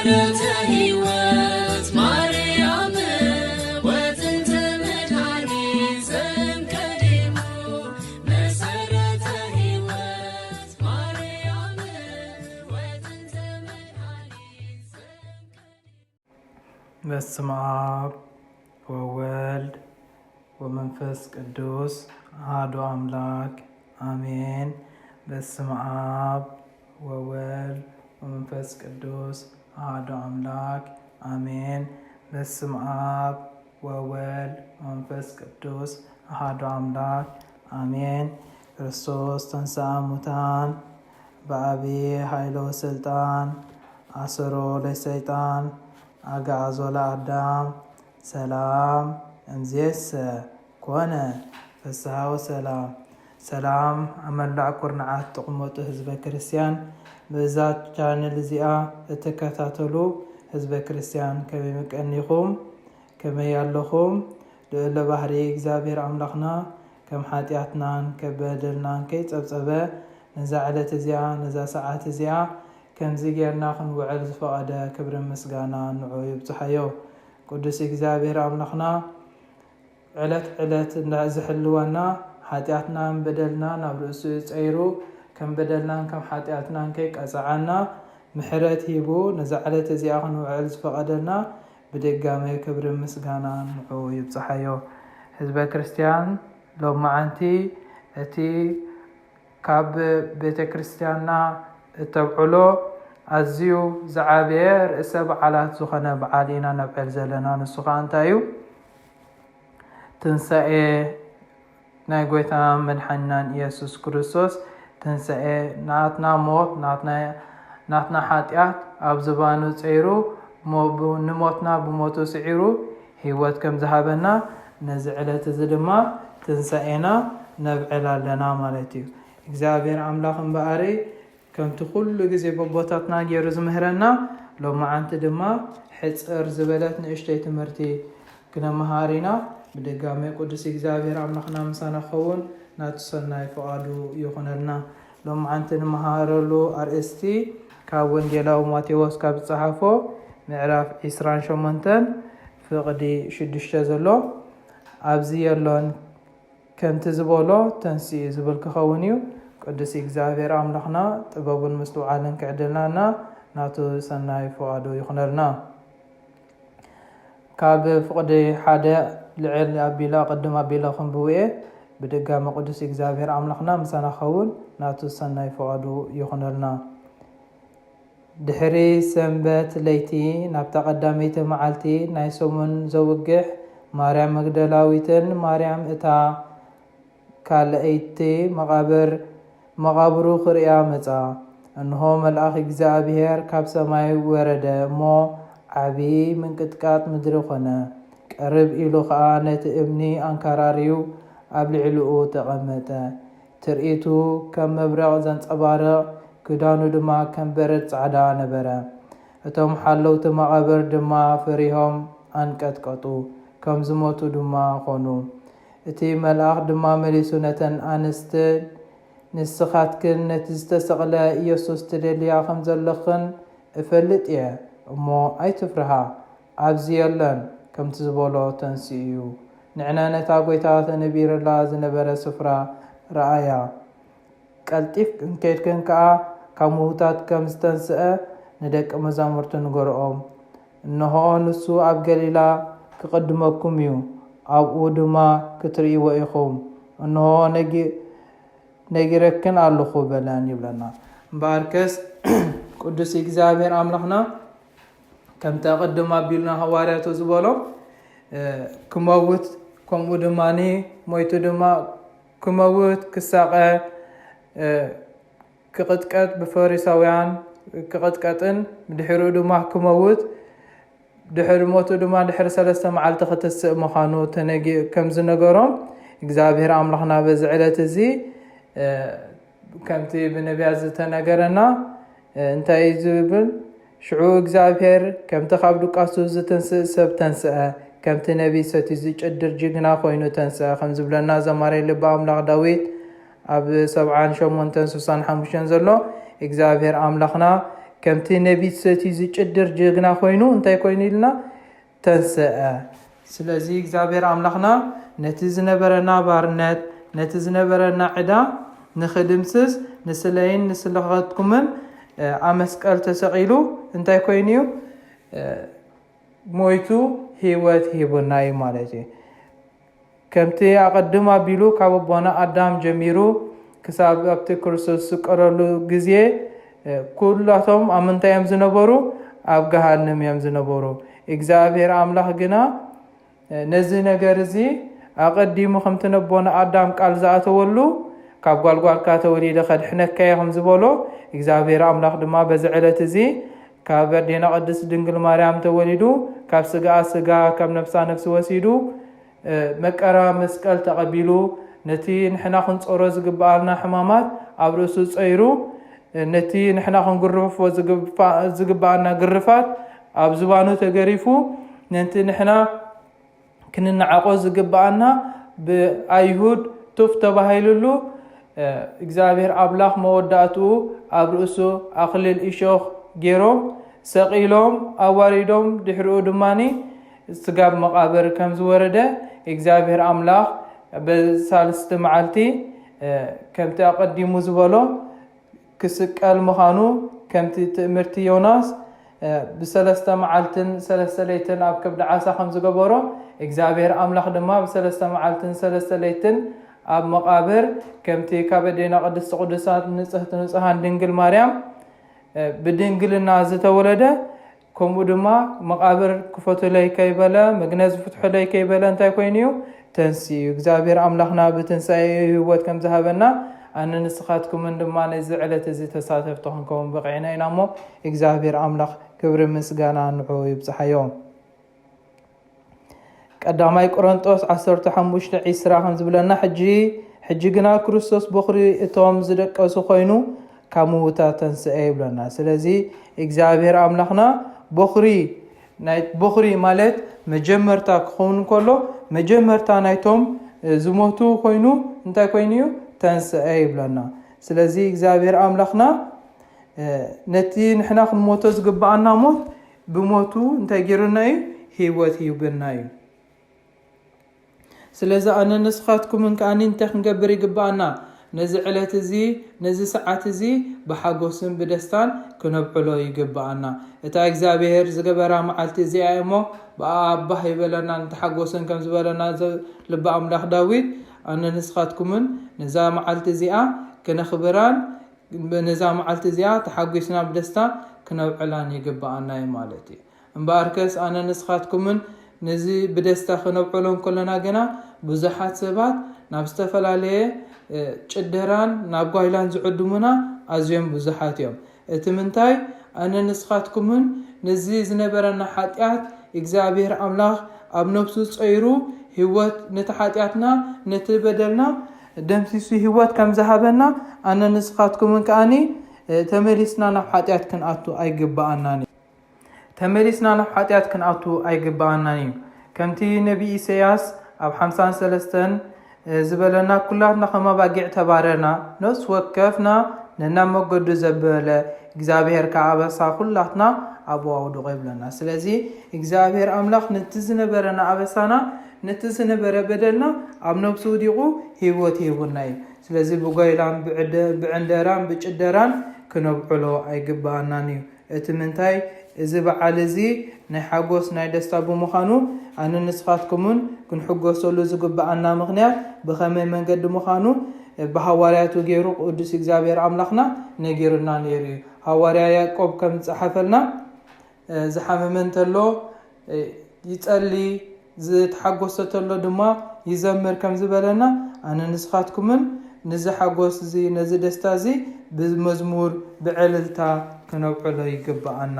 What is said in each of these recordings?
መሰረተ ሕይወት ማርያም ወጥንተ መድኃኒት ዘእምቀዲሙ መሰረተ ሕይወት ማርያም ወጥንተ መድኃኒት በስመ አብ ወወልድ ወመንፈስ ቅዱስ አሐዱ አምላክ አሜን። በስመ አብ ወወልድ ወመንፈስ ቅዱስ አሐዱ አምላክ አሜን። በስመ አብ ወወልድ ወመንፈስ ቅዱስ አሐዱ አምላክ አሜን። ክርስቶስ ተንሥአ እሙታን በዐቢይ ኃይሎ ወሥልጣን አሰሮ ለሰይጣን አግዓዞ ለአዳም ሰላም እምይእዜሰ ኮነ ፍስሐ ወሰላም። ሰላም አመላዕ ኩርናዓት ጥቕመጡ ህዝበ ክርስቲያን በዛ ቻነል እዚኣ እትከታተሉ ህዝበ ክርስቲያን ከመይ መቀኒኹም ከመይ ኣለኹም? ልዑለ ባህሪ እግዚአብሔር ኣምላኽና ከም ሓጢኣትናን ከበደልናን ከይፀብፀበ ነዛ ዕለት እዚኣ ነዛ ሰዓት እዚኣ ከምዚ ጌርና ክንውዕል ዝፈቐደ ክብሪ ምስጋና ንዑ ይብፅሓዮ። ቅዱስ እግዚአብሔር ኣምላኽና ዕለት ዕለት ዝሕልወና ሓጢኣትናን በደልና ናብ ርእሱ ፀይሩ ከም በደልናን ከም ሓጢኣትናን ከይቀፅዓና ምሕረት ሂቡ ነዛ ዕለት እዚኣ ክንውዕል ዝፈቐደልና ብድጋሜ ክብሪ ምስጋና ንዑ ይብፅሓዮ። ህዝበ ክርስቲያን ሎማዓንቲ እቲ ካብ ቤተ ክርስቲያንና እተብዕሎ ኣዝዩ ዝዓበየ ርእሰ በዓላት ዝኾነ በዓል ኢና ነብዕል ዘለና። ንሱ ከዓ እንታይ እዩ? ትንሳኤ ናይ ጎይታ መድሓኒናን ኢየሱስ ክርስቶስ ትንሳኤ ናትና ሞት ናትና ሓጢኣት ኣብ ዝባኑ ፀይሩ ንሞትና ብሞቱ ስዒሩ ሂወት ከም ዝሃበና ነዚ ዕለት እዚ ድማ ትንሳኤና ነብዕል ኣለና ማለት እዩ። እግዚአብሔር ኣምላኽ እምበኣሪ ከምቲ ኩሉ ግዜ በቦታትና ገይሩ ዝምህረና ሎማዓንቲ ድማ ሕፅር ዝበለት ንእሽተይ ትምህርቲ ክነመሃር ኢና። ብድጋሜ ቅዱስ እግዚአብሔር ኣምላኽና ምሳና ክኸውን ናቱ ሰናይ ፈቃዱ ይኹነልና። ሎማዓንቲ ንመሃረሉ ኣርእስቲ ካብ ወንጌላዊ ማቴዎስ ካብ ዝፀሓፎ ምዕራፍ 28 ፍቕዲ 6 ዘሎ ኣብዚ የሎን ከምቲ ዝበሎ ተንስኡ ዝብል ክኸውን እዩ። ቅዱስ እግዚአብሔር ኣምላኽና ጥበቡን ምስትውዓልን ክዕድልናና ናቱ ሰናይ ፈቃዱ ይኹነልና። ካብ ፍቕዲ 1 ልዕል ኣቢላ ቅድም ኣቢላ ክንብውየ ብድጋሚ ቅዱስ እግዚአብሔር ኣምላኽና ምሳና ክኸውን ናቱ ሰናይ ፈቃዱ ይኹነልና። ድሕሪ ሰንበት ለይቲ ናብታ ቀዳመይቲ መዓልቲ ናይ ሰሙን ዘውግሕ ማርያም መግደላዊትን ማርያም እታ ካልአይቲ መቃብሩ ክርያ መፃ። እንሆ መልአኽ እግዚአብሔር ካብ ሰማይ ወረደ እሞ ዓብይ ምንቅጥቃጥ ምድሪ ኮነ። ቀርብ ኢሉ ከዓ ነቲ እምኒ ኣንከራርዩ ኣብ ልዕሊኡ ተቐመጠ። ትርኢቱ ከም መብረቕ ዘንፀባርቕ ክዳኑ ድማ ከም በረድ ፃዕዳ ነበረ። እቶም ሓለውቲ መቃብር ድማ ፈሪሆም ኣንቀጥቀጡ ከም ዝሞቱ ድማ ኮኑ። እቲ መልአኽ ድማ መሊሱ ነተን ኣንስቲ ንስኻትክን ነቲ ዝተሰቕለ ኢየሱስ ትደልያ ከም ዘለኽን እፈልጥ እየ እሞ ኣይትፍርሃ ኣብዚ የለን ከምቲ ዝበሎ ተንስኡ እዩ። ንዕና ነታ ጎይታ ተነቢርላ ዝነበረ ስፍራ ረኣያ ቀልጢፍ ክንከይድክን ከዓ ካብ ምዉታት ከም ዝተንስአ ንደቂ መዛሙርቱ ንገርኦም። እንሆ ንሱ ኣብ ገሊላ ክቅድመኩም እዩ፣ ኣብኡ ድማ ክትርእይዎ ኢኹም። እንሆ ነጊረክን ኣለኹ በለን ይብለና። እምበኣርከስ ቅዱስ እግዚአብሔር ኣምላኽና ከምቲ ቅድም ኣቢልና ሃዋርያቱ ዝበሎ ክመውት ከምኡ ድማኒ ሞይቱ ድማ ክመውት ክሳቀ ክቅጥቀጥ ብፈሪሳውያን ክቅጥቀጥን ድሕሪ ድማ ክመውት ድሕሪ ሞቱ ድማ ድሕሪ 3 መዓልቲ ክትስእ ምዃኑ ከም ዝነገሮም እግዚአብሔር ኣምላኽና በዚ ዕለት እዚ ከምቲ ብነቢያት ዝተነገረና እንታይ ዝብል ሽዑ እግዚአብሔር ከምቲ ካብ ዱቃሱ ዝተንስእ ሰብ ተንስአ ከምቲ ነቢ ሰቲ ዝጭድር ጅግና ኮይኑ ተንስአ ከም ዝብለና ዘማረይ ልባ ኣምላኽ ዳዊት ኣብ 78-65 ዘሎ እግዚአብሔር ኣምላኽና ከምቲ ነቢይ ሰቲ ዝጭድር ጀግና ኮይኑ እንታይ ኮይኑ ኢልና ተንሰአ። ስለዚ እግዚአብሔር አምላኽና ነቲ ዝነበረና ባርነት ነቲ ዝነበረና ዕዳ ንኽድምስስ ንስለይን ንስለኸትኩምን ኣብ መስቀል ተሰቂሉ እንታይ ኮይኑ ሞይቱ ህይወት ሂቡና እዩ ማለት እዩ። ከምቲ ኣቐድሞ ኣቢሉ ካብ ኣቦና ኣዳም ጀሚሩ ክሳብ ኣብቲ ክርስቶስ ዝስቀለሉ ግዜ ኩላቶም ኣብ ምንታይ እዮም ዝነበሩ? ኣብ ገሃነም እዮም ዝነበሩ። እግዚአብሔር ኣምላኽ ግና ነዚ ነገር እዚ ኣቐዲሙ ከምቲ ነቦና ኣዳም ቃል ዝኣተወሉ ካብ ጓልጓልካ ተወሊደ ከድሕነካ ከም ዝበሎ እግዚአብሔር ኣምላኽ ድማ በዚ ዕለት እዚ ካብ ኣዴና ቅድስት ድንግል ማርያም ተወሊዱ ካብ ስጋ ስጋ ካብ ነፍሳ ነፍሲ ወሲዱ መቀራ መስቀል ተቐቢሉ ነቲ ንሕና ክንፀሮ ዝግባአልና ሕማማት ኣብ ርእሱ ፀይሩ ነቲ ንሕና ክንግርፎ ዝግባአልና ግርፋት ኣብ ዝባኑ ተገሪፉ ነቲ ንሕና ክንነዓቆ ዝግባአና ብኣይሁድ ቱፍ ተባሂሉሉ እግዚአብሔር አምላኽ መወዳእትኡ ኣብ ርእሱ ኣክሊል እሾኽ ገይሮም ሰቂሎም ኣዋሪዶም ድሕሪኡ ድማኒ ስጋብ መቃብር ከም ዝወረደ እግዚአብሔር አምላኽ በሳልስቲ መዓልቲ ከምቲ ኣቀዲሙ ዝበሎ ክስቀል ምዃኑ ከምቲ ትእምርቲ ዮናስ ብሰለስተ መዓልትን ሰለስተ ለይትን ኣብ ከብዲ ዓሳ ከም ዝገበሮ እግዚአብሔር አምላኽ ድማ ብሰለስተ መዓልትን ሰለስተ ለይትን ኣብ መቃብር ከምቲ ካብ ኣዴና ቅድስት ቅዱሳት ንጽሕቲ ንጹሃን ድንግል ማርያም ብድንግልና ዝተወለደ ከምኡ ድማ መቃብር ክፈቱለይ ከይበለ መግነዝ ፍትሑለይ ከይበለ እንታይ ኮይኑ ተንስኡ እግዚአብሔር አምላኽና ብትንሳኤ ህይወት ከም ዝሃበና ኣነ ንስኻትኩምን ድማ ነዚ ዕለት እዚ ተሳተፍቲ ክንከውን በቂዕና ኢና እሞ እግዚአብሔር አምላኽ ክብሪ ምስጋና ንዑ ይብፅሓዮም። ቀዳማይ ቆሮንጦስ 15:20 ከም ዝብለና ሕጂ ግና ክርስቶስ በኽሪ እቶም ዝደቀሱ ኮይኑ ካብ ምውታት ተንስአ ይብለና። ስለዚ እግዚአብሔር አምላኽና በኽሪ ማለት መጀመርታ ክኸውን ከሎ መጀመርታ ናይቶም ዝሞቱ ኮይኑ እንታይ ኮይኑ ተንስአ ይብለና። ስለዚ እግዚአብሔር አምላኽና ነቲ ንሕና ክንሞቶ ዝግባአና ሞት ብሞቱ እንታይ ገይሩና እዩ ህይወት ሂቡና እዩ። ስለዚ ኣነ ንስኻትኩምን ከኣኒ እንታይ ክንገብር ይግባአና? ነዚ ዕለት እዚ ነዚ ሰዓት እዚ ብሓጎስን ብደስታን ክነብዕሎ ይግባአና። እታ እግዚአብሔር ዝገበራ መዓልቲ እዚኣ እሞ ብኣባህ ይበለና ንተሓጎስን ከም ዝበለና ልቢ ኣምላኽ ዳዊት ኣነ ንስኻትኩምን ነዛ መዓልቲ እዚኣ ክነኽብራን ነዛ መዓልቲ እዚኣ ተሓጊስና ብደስታ ክነብዕላን ይግባአና ማለት እዩ። እምበኣርከስ ኣነ ንስኻትኩምን ነዚ ብደስታ ክነብዕሎም ከለና ግና ብዙሓት ሰባት ናብ ዝተፈላለየ ጭደራን ናብ ጓይላን ዝዕድሙና ኣዝዮም ብዙሓት እዮም። እቲ ምንታይ ኣነ ንስኻትኩምን ነዚ ዝነበረና ሓጢኣት እግዚአብሔር አምላኽ ኣብ ነፍሱ ፀይሩ ህይወት ነቲ ሓጢኣትና ነቲ በደልና ደምሲሱ ህይወት ከም ዝሃበና ኣነ ንስኻትኩምን ከኣኒ ተመሊስና ናብ ሓጢኣት ክንኣቱ ኣይግባአናን ተመሊስና ናብ ሓጢኣት ክንኣቱ ኣይግባአናን እዩ። ከምቲ ነቢይ ኢሳያስ ኣብ 53 ዝበለና ኩላትና ከም ኣባጊዕ ተባረርና ነፍስ ወከፍና ነናብ መገዱ ዘበለ እግዚአብሔር ከዓበሳ ኩላትና ኣብ ዋውድቆ ይብለና። ስለዚ እግዚአብሔር አምላኽ ነቲ ዝነበረና ኣበሳና ነቲ ዝነበረ በደልና ኣብ ነፍሱ ወዲቑ ህይወት ሂቡና እዩ። ስለዚ ብጓይላን ብዕንደራን ብጭደራን ክነብዕሎ ኣይግባአናን እዩ። እቲ ምንታይ እዚ በዓል እዚ ናይ ሓጎስ ናይ ደስታ ብምዃኑ ኣነ ንስኻትኩምን ክንሕጎሰሉ ዝግባአና ምክንያት ብኸመይ መንገዲ ምዃኑ ብሃዋርያቱ ገይሩ ቅዱስ እግዚአብሔር አምላኽና ነጊሩና ነይሩ እዩ። ሃዋርያ ያዕቆብ ከም ዝሓፈልና ዝሓመመ እንተሎ ይጸሊ ዝተሓጎሰ ተሎ ድማ ይዘምር ከም ዝበለና ኣነ ንስኻትኩምን ነዚ ሓጎስ እዚ ነዚ ደስታ እዚ ብመዝሙር ብዕልልታ ክነብዕሎ ይግባአና።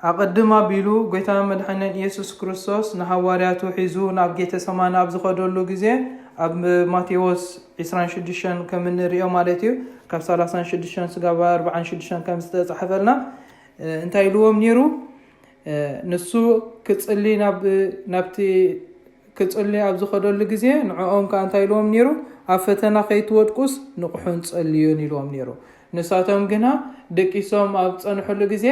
ኣቀድማ ቢሉ ጎይታ መድሓኒትና ኢየሱስ ክርስቶስ ንሃዋርያቱ ሒዙ ናብ ጌተ ሰማኒ ኣብ ዝኸደሉ ግዜ ኣብ ማቴዎስ 26 ከም እንሪኦ ማለት እዩ ካብ 36 ስጋባ 46 ከም ዝተጻሕፈልና እንታይ ኢልዎም ነይሩ? ንሱ ክጽሊ ናብቲ ክጽልይ ኣብ ዝኸደሉ ግዜ ንዕኦም ከ እንታይ ኢልዎም ነይሩ? ኣብ ፈተና ከይትወድቁስ ንቑሑን ጸልዩን ኢልዎም ነይሩ። ንሳቶም ግና ደቂሶም ኣብ ጸንሑሉ ግዜ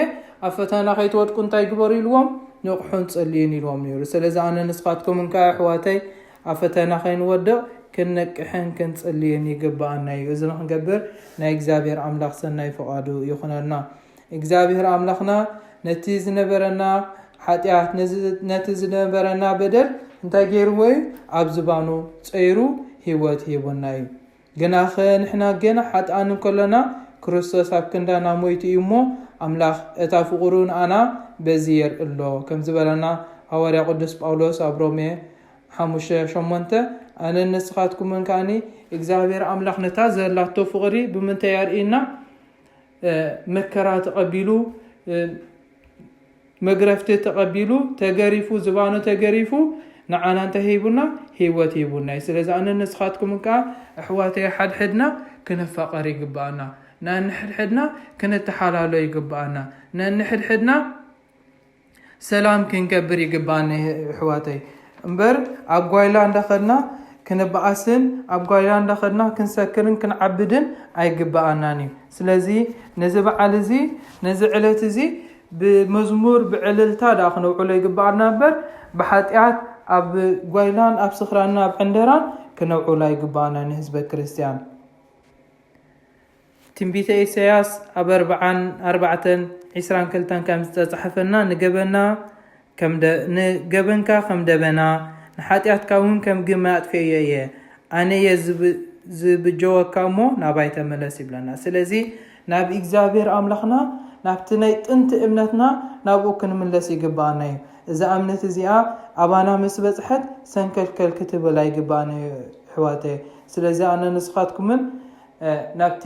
ኣብ ፈተና ከይትወድቁ እንታይ ግበሩ ኢልዎም? ንቑሑን ጸልዩን ኢልዎም ነይሩ። ስለዚ ኣነ ንስኻትኩምን ከ ኣሕዋተይ ኣብ ፈተና ከይንወድቕ ክንነቅሕን ክንጸልይን ይግባአና እዩ። እዚ ንክንገብር ናይ እግዚአብሔር ኣምላኽ ሰናይ ፈቃዱ ይኹነና። እግዚአብሔር ኣምላኽና ነቲ ዝነበረና ሓጢአት ነቲ ዝነበረና በደል እንታይ ገይርዎ እዩ? ኣብ ዝባኑ ፀይሩ ህይወት ሂቡና እዩ። ግና ንሕና ገና ሓጥኣን እንከለና ክርስቶስ ኣብ ክንዳና ሞይቱ እዩ እሞ ኣምላኽ እታ ፍቕሩ ንኣና በዚ የርእሎ ከም ዝበለና ሐዋርያ ቅዱስ ጳውሎስ ኣብ ሮሜ 5:8 ኣነ ንስኻትኩምን ከዓኒ እግዚአብሔር ኣምላኽ ነታ ዘላቶ ፍቕሪ ብምንታይ የርእየና? መከራ ተቐቢሉ መግረፍቲ ተቐቢሉ ተገሪፉ ዝባኑ ተገሪፉ ንዓና እንታይ ሂቡና? ህይወት ሂቡና። ስለዚ ኣነ ንስኻትኩምን ከ ኣሕዋተይ ሓድሕድና ክነፋቐር ይግባአና። ንሕድሕድና ክንተሓላሎ ይግባአና። ንሕድሕድና ሰላም ክንገብር ይግባአና ኣሕዋተይ። እምበር ኣብ ጓይላ እንዳኸድና ክንበኣስን ኣብ ጓይላ እንዳኸድና ክንሰክርን ክንዓብድን ኣይግባአናን እዩ። ስለዚ ነዚ በዓል እዚ ነዚ ዕለት እዚ ብመዝሙር ብዕልልታ ዳ ክነውዕሎ ይግባአና እምበር ብሓጢአት ኣብ ጓይላን ኣብ ስኽራን ኣብ ዕንደራን ክነውዕሎ ይግባአና ንህዝበ ክርስቲያን። ትንቢተ ኢሳያስ ኣብ 40:22 ከም ዝተጻሕፈና ንገበንካ ከም ደበና ንሓጢአትካ እውን ከም ግመ ኣጥፍየ እየ ኣነ እየ ዝብጀወካ እሞ ናባይ ተመለስ ይብለና። ስለዚ ናብ እግዚአብሔር ኣምላኽና ናብቲ ናይ ጥንቲ እምነትና ናብኡ ክንምለስ ይግባአና እዩ። እዛ እምነት እዚኣ ኣባና ምስ በፅሐት ሰንከልከል ክትበላ ይግባአና እዩ ኣሕዋተይ። ስለዚ ኣነ ንስኻትኩምን ናብቲ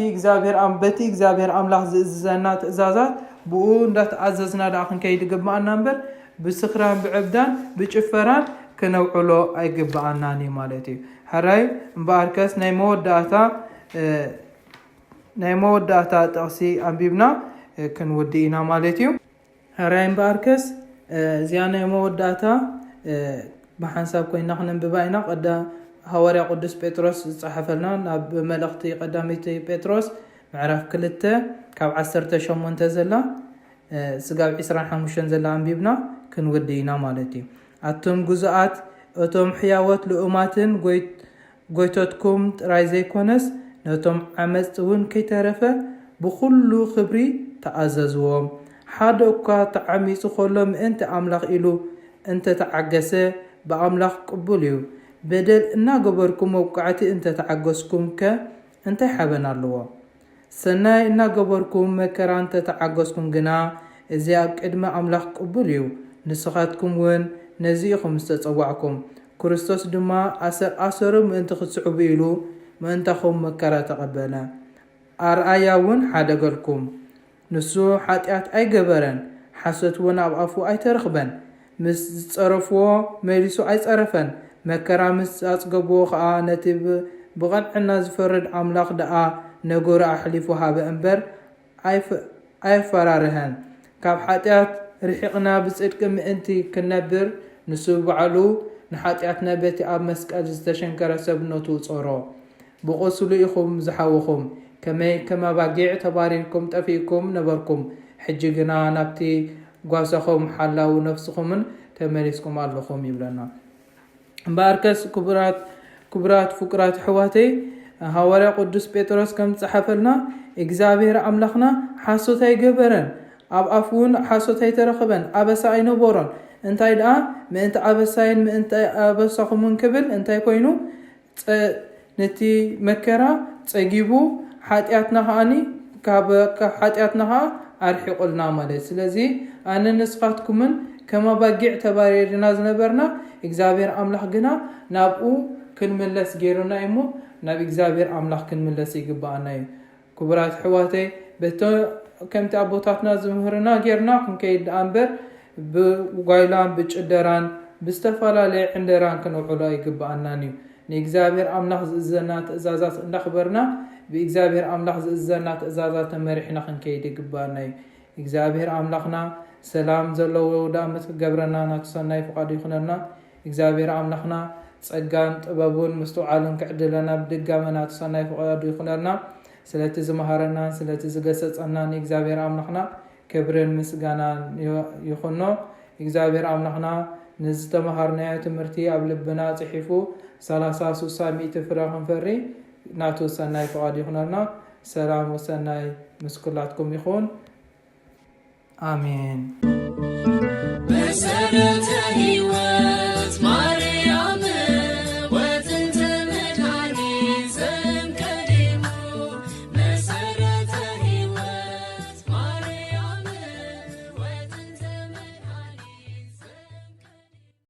በቲ እግዚአብሔር ኣምላኽ ዝእዝዘና ትእዛዛት ብኡ እንዳተኣዘዝና ዳ ክንከይድ ይግባአና እምበር ብስኽራን ብዕብዳን ብጭፈራን ክነውዕሎ ኣይግባአናን እዩ ማለት እዩ። ሓራይ እምበኣርከስ ናይ መወዳእታ ጥቕሲ ኣንቢብና ክንውዲ ኢና ማለት እዩ። ሓራይ እምበኣርከስ እዚኣ ናይ መወዳእታ ብሓንሳብ ኮይና ክነንብባ ኢና። ሐዋርያ ቅዱስ ጴጥሮስ ዝጻሕፈልና ናብ መልእኽቲ ቀዳሚት ጴጥሮስ ምዕራፍ 2:18 ዘላ ስጋብ 25 ዘላ አንቢብና ክንውዲ ኢና ማለት እዩ። ኣቶም ጉዙኣት እቶም ሕያወት ልኡማትን ጎይቶትኩም ጥራይ ዘይኮነስ ነቶም ዓመፅ እውን ከይተረፈ ብኩሉ ክብሪ ተኣዘዝዎም። ሓደ እኳ ተዓሚፁ ከሎ ምእንቲ ኣምላኽ ኢሉ እንተተዓገሰ ብኣምላኽ ቅቡል እዩ። በደል እናገበርኩም መውቃዕቲ እንተተዓገስኩም ከ እንታይ ሓበን ኣለዎ? ሰናይ እናገበርኩም መከራ እንተተዓገስኩም ግና እዚ ኣብ ቅድሚ ኣምላኽ ቅቡል እዩ። ንስኻትኩም እውን ነዚ ኢኹም ዝተፀዋዕኩም። ክርስቶስ ድማ ኣሰሩ ምእንቲ ክትስዕቡ ኢሉ ምእንታኹም መከራ ተቐበለ። ኣርኣያ እውን ሓደገልኩም። ንሱ ሓጢአት ኣይገበረን፣ ሓሶት እውን ኣብ ኣፉ ኣይተረኽበን። ምስ ዝፀረፍዎ መሊሱ ኣይፀረፈን። መከራ ምስ ኣፅገብዎ ከዓ ነቲ ብቐንዕና ዝፈርድ ኣምላኽ ደኣ ነገሩ ኣሕሊፉ ሃበ እምበር ኣይፈራርህን። ካብ ሓጢአት ርሒቕና ብጽድቂ ምእንቲ ክነብር ንሱ በዓሉ ንሓጢአትና በቲ ኣብ መስቀል ዝተሸንከረ ሰብነቱ ጾሮ። ብቆስሉ ኢኹም ዝሓወኹም ከመይ ከመባጊዕ ተባሪርኩም ጠፊእኩም ነበርኩም። ሕጂ ግና ናብቲ ጓሳኹም ሓላው ነፍስኹምን ተመሊስኩም ኣለኹም ይብለና። እምበኣርከስ ክቡራት ፍቁራት ኣሕዋተይ ሐዋርያ ቅዱስ ጴጥሮስ ከም ዝጻሕፈልና እግዚአብሔር ኣምላኽና ሓሶት ኣይገበረን፣ ኣብ ኣፉ እውን ሓሶት ኣይተረኸበን፣ ኣበሳ ኣይነበሮን። እንታይ ደኣ ምእንቲ ኣበሳይን ምእንቲ ኣበሳኹምን ክብል እንታይ ኮይኑ ነቲ መከራ ፀጊቡ ሓጢአትና ከዓኒ ካብ ሓጢአትና ከዓ ኣርሒቁልና ማለት። ስለዚ ኣነ ንስኻትኩምን ከመባጊዕ ተባሪርና ዝነበርና እግዚአብሔር ኣምላኽ ግና ናብኡ ክንምለስ ገይሩና እሞ ናብ እግዚአብሔር ኣምላኽ ክንምለስ ይግባአና እዩ። ክቡራት ኣሕዋተይ ከምቲ ኣቦታትና ዝምህርና ጌርና ክንከይድ ደኣ እምበር ብጓይላን ብጭደራን ብዝተፈላለየ ዕንደራን ክንውዕሎ ይግባአናን እዩ። ንእግዚአብሔር ኣምላኽ ዝእዘና ትእዛዛት እንዳኽበርና ብእግዚአብሔር ኣምላኽ ዝእዘና ትእዛዛት ተመሪሕና ክንከይድ ይግባአና እዩ። እግዚአብሔር ኣምላኽና ሰላም ዘለዎ ዳኣመት ክገብረና ናቱ ሰናይ ፍቃዱ ይኹነና። እግዚአብሔር አምላኽና ጸጋን ጥበቡን ምስተዓልን ክዕድለና ብድጋመና ተሰናይ ፍቃዱ ይኹነልና ስለቲ ዝመሃረና ስለቲ ዝገሰጸና እግዚአብሔር አምላኽና ክብርን ምስጋናን ይኹኖ እግዚአብሔር አምላኽና ንዝተመሃርናዮ ትምህርቲ ኣብ ልብና ጽሒፉ 30-60 ፍረ ክንፈሪ ናቱ ሰናይ ፍቃዱ ይኹነልና ሰላም ወሰናይ ምስኩላትኩም ይኹን አሜን። መሰረተ ሕይወት